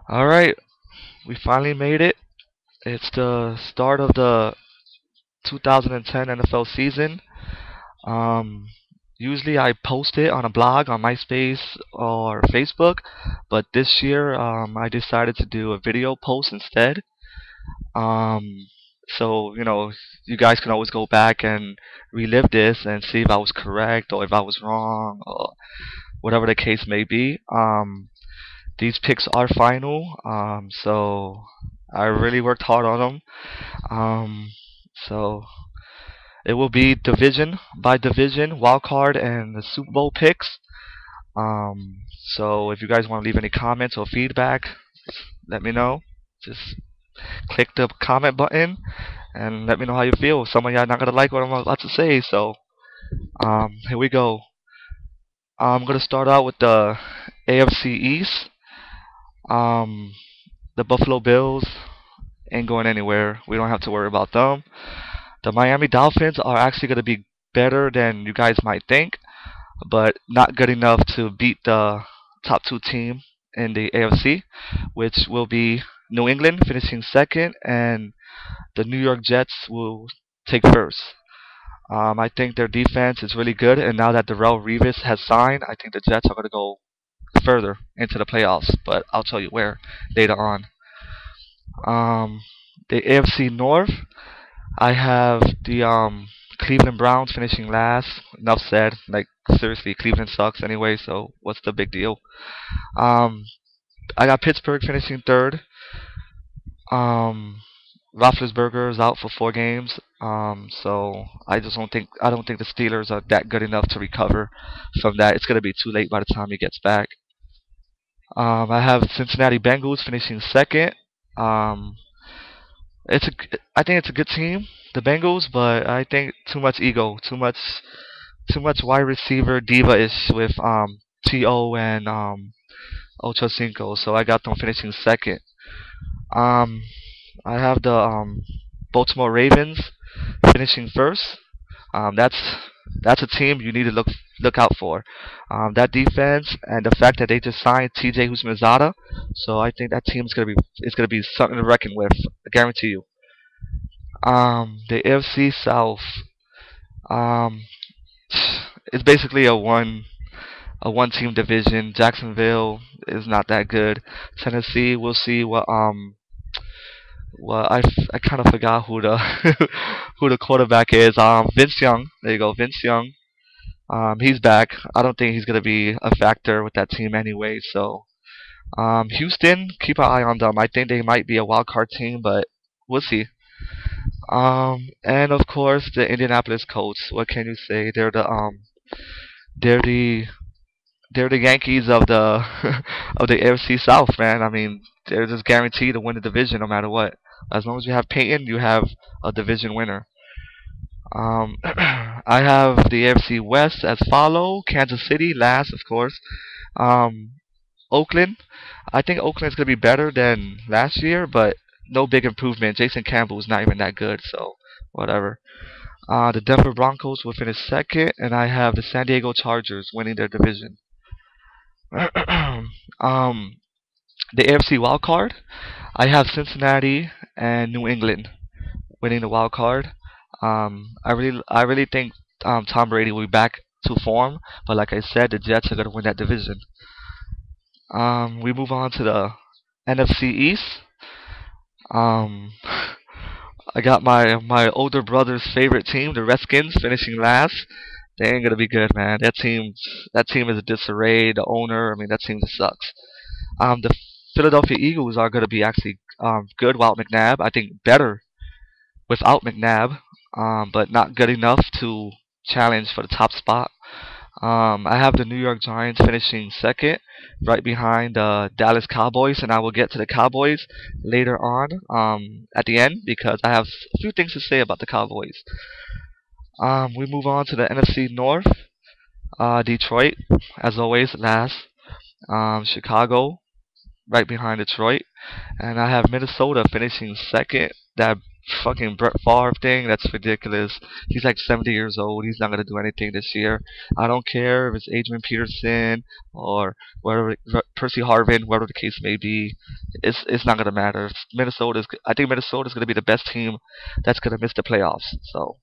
Alright, we finally made it. It's the start of the 2010 NFL season. Um, Usually I post it on a blog on MySpace or Facebook, but this year I decided to do a video post instead. Um, so you guys can always go back and relive this and see if I was correct or if I was wrong or whatever the case may be. These picks are final, so I really worked hard on them. So it will be division by division, wild card, and the Super Bowl picks. So if you guys want to leave any comments or feedback, let me know. Just click the comment button and let me know how you feel. Some of y'all not gonna like what I'm about to say, so here we go. I'm gonna start out with the AFC East. Um, the Buffalo Bills ain't going anywhere. We don't have to worry about them. The Miami Dolphins are actually going to be better than you guys might think, but not good enough to beat the top two team in the AFC, which will be New England finishing second, and the New York Jets will take first. I think their defense is really good, and now that Darrell Revis has signed, I think the Jets are going to go further into the playoffs, but I'll tell you where later on. Um, the AFC North, I have the Cleveland Browns finishing last. Enough said. Like seriously, Cleveland sucks anyway. So what's the big deal? Um, I got Pittsburgh finishing third. Um, Roethlisberger is out for 4 games. So I don't think the Steelers are that good enough to recover from that. It's gonna be too late by the time he gets back. I have Cincinnati Bengals finishing second. Um, It's a, I think it's a good team, the Bengals, but I think too much ego, too much wide receiver diva-ish with To and Ocho Cinco. So I got them finishing second. Um, I have the Baltimore Ravens finishing first. That's a team you need to look out for. That defense and the fact that they just signed T.J. Houshmandzadeh, so I think that team is gonna be something to reckon with. I guarantee you. The AFC South. Um, it's basically a one team division. Jacksonville is not that good. Tennessee, we'll see what I kind of forgot who the who the quarterback is. Vince Young. There you go, Vince Young. He's back. I don't think he's gonna be a factor with that team anyway. So Houston, keep an eye on them. I think they might be a wild card team, but we'll see. And of course the Indianapolis Colts. What can you say? They're the they're the Yankees of the of the AFC South, man. I mean, they're just guaranteed to win the division no matter what. As long as you have Peyton, you have a division winner. I have the AFC West as follow. Kansas City last, of course. Um, Oakland. I think Oakland's gonna be better than last year, but no big improvement. Jason Campbell's not even that good, so whatever. The Denver Broncos will finish second, and I have the San Diego Chargers winning their division. um, the AFC wild card, I have Cincinnati and New England winning the wild card. I really think Tom Brady will be back to form, but like I said, the Jets are gonna win that division. We move on to the NFC East. Um, I got my older brother's favorite team, the Redskins, finishing last. They ain't gonna be good, man. That team is a disarray. The owner, I mean, that team just sucks. The Philadelphia Eagles are gonna be actually good without McNabb. I think better without McNabb, but not good enough to challenge for the top spot. I have the New York Giants finishing second, right behind the Dallas Cowboys, and I will get to the Cowboys later on at the end because I have a few things to say about the Cowboys. We move on to the NFC North. Detroit, as always, last. Chicago, right behind Detroit, and I have Minnesota finishing second. That fucking Brett Favre thing, that's ridiculous. He's like 70 years old. He's not gonna do anything this year. I don't care if it's Adrian Peterson or whatever, Percy Harvin, whatever the case may be. It's not gonna matter. I think Minnesota's gonna be the best team that's gonna miss the playoffs. So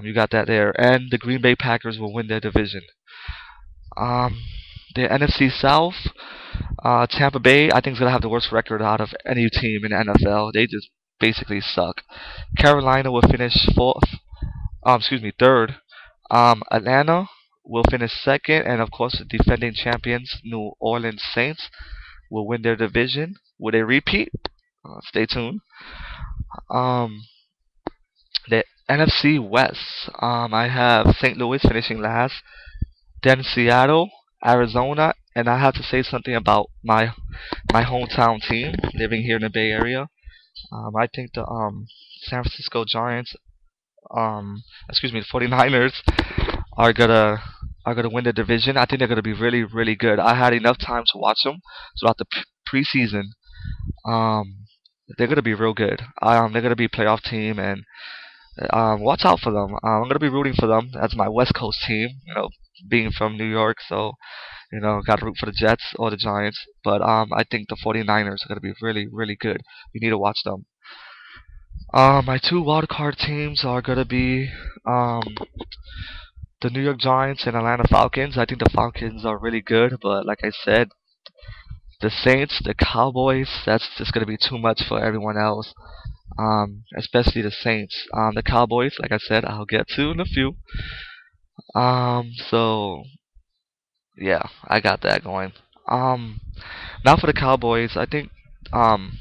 you got that there, and the Green Bay Packers will win their division. Um, the NFC South, Tampa Bay, I think is gonna have the worst record out of any team in the NFL. They just basically suck. Carolina will finish fourth. Excuse me, third. Atlanta will finish second, and of course, the defending champions, New Orleans Saints, will win their division. Will they repeat? Stay tuned. Um, the NFC West. I have St. Louis finishing last, then Seattle, Arizona, and I have to say something about my hometown team living here in the Bay Area. I think the San Francisco Giants, excuse me, the 49ers are gonna win the division. I think they're gonna be really good. I had enough time to watch them throughout the preseason. Um, they're gonna be real good. They're gonna be a playoff team, and watch out for them. I'm gonna be rooting for them as my West Coast team. Being from New York, so got to root for the Jets or the Giants. But I think the 49ers are gonna be really good. You need to watch them. My two wild card teams are gonna be the New York Giants and Atlanta Falcons. I think the Falcons are really good, but like I said, the Saints, the Cowboys, that's just gonna be too much for everyone else. Especially the Saints. The Cowboys, like I said, I'll get to in a few. So yeah, I got that going. Um, Now for the Cowboys, I think um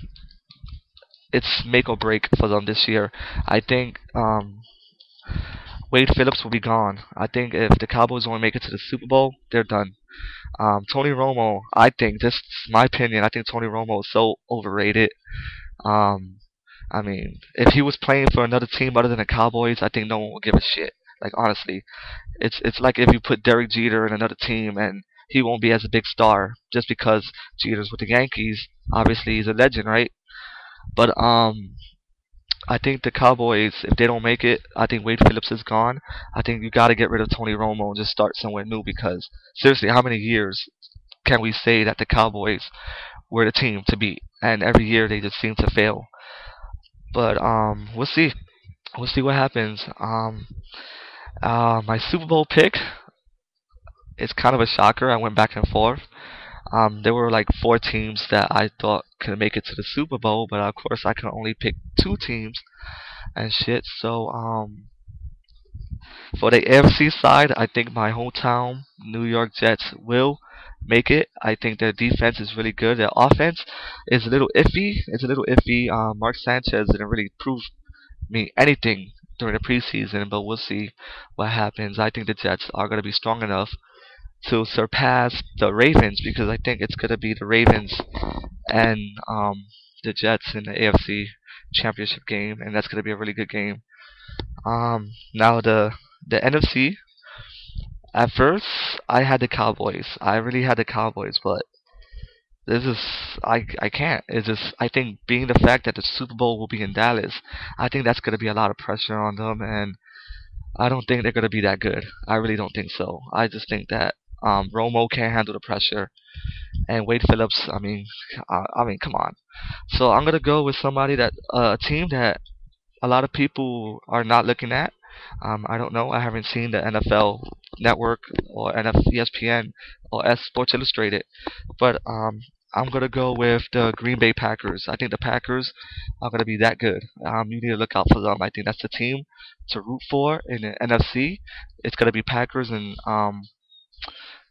it's make or break for them this year. I think Wade Phillips will be gone. I think if the Cowboys want to make it to the Super Bowl, they're done. Tony Romo, I think this is my opinion. I think Tony Romo is so overrated. Um, I mean, if he was playing for another team other than the Cowboys, I think no one would give a shit. Like honestly, it's like if you put Derek Jeter in another team and he won't be as a big star just because Jeter's with the Yankees. Obviously, he's a legend, right? But I think the Cowboys, if they don't make it, I think Wade Phillips is gone. I think you got to get rid of Tony Romo and just start somewhere new because seriously, how many years can we say that the Cowboys were the team to beat? And every year they just seem to fail. But we'll see. We'll see what happens. My Super Bowl pick is kind of a shocker. I went back and forth. There were like four teams that I thought could make it to the Super Bowl, but of course I can only pick two teams and shit. So for the AFC side, I think my hometown New York Jets will make it. I think their defense is really good. Their offense is a little iffy. It's a little iffy. Mark Sanchez didn't really prove me anything during the preseason, but we'll see what happens. I think the Jets are going to be strong enough to surpass the Ravens because I think it's going to be the Ravens and the Jets in the AFC Championship game, and that's going to be a really good game. Now the NFC. At first, I had the Cowboys. I really had the Cowboys, but this is I can't. It's just I think being the fact that the Super Bowl will be in Dallas, I think that's going to be a lot of pressure on them, and I don't think they're going to be that good. I really don't think so. I just think that Romo can't handle the pressure, and Wade Phillips. I mean, come on. So I'm gonna go with somebody that a team that a lot of people are not looking at. I don't know. I haven't seen the NFL Network or ESPN or Sports Illustrated, but I'm gonna go with the Green Bay Packers. I think the Packers are gonna be that good. You need to look out for them. I think that's the team to root for in the NFC. It's gonna be Packers and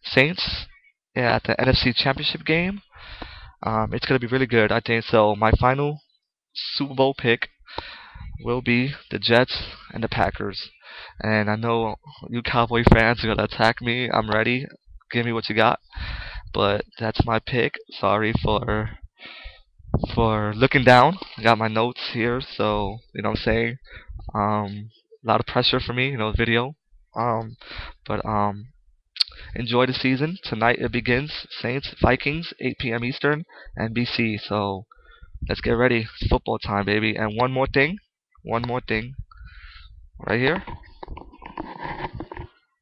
Saints. Yeah, at the NFC Championship game. It's gonna be really good. I think so. My final Super Bowl pick will be the Jets and the Packers. And I know you Cowboy fans are gonna attack me. I'm ready. Give me what you got. But that's my pick. Sorry for looking down. I got my notes here, so you know what I'm saying. A lot of pressure for me, video. But enjoy the season. Tonight it begins. Saints Vikings, 8 p.m. Eastern, NBC. So Let's get ready. It's football time, baby. And one more thing, right here.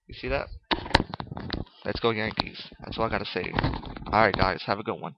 You see that? Let's go Yankees. That's all I gotta say. All right, guys. Have a good one.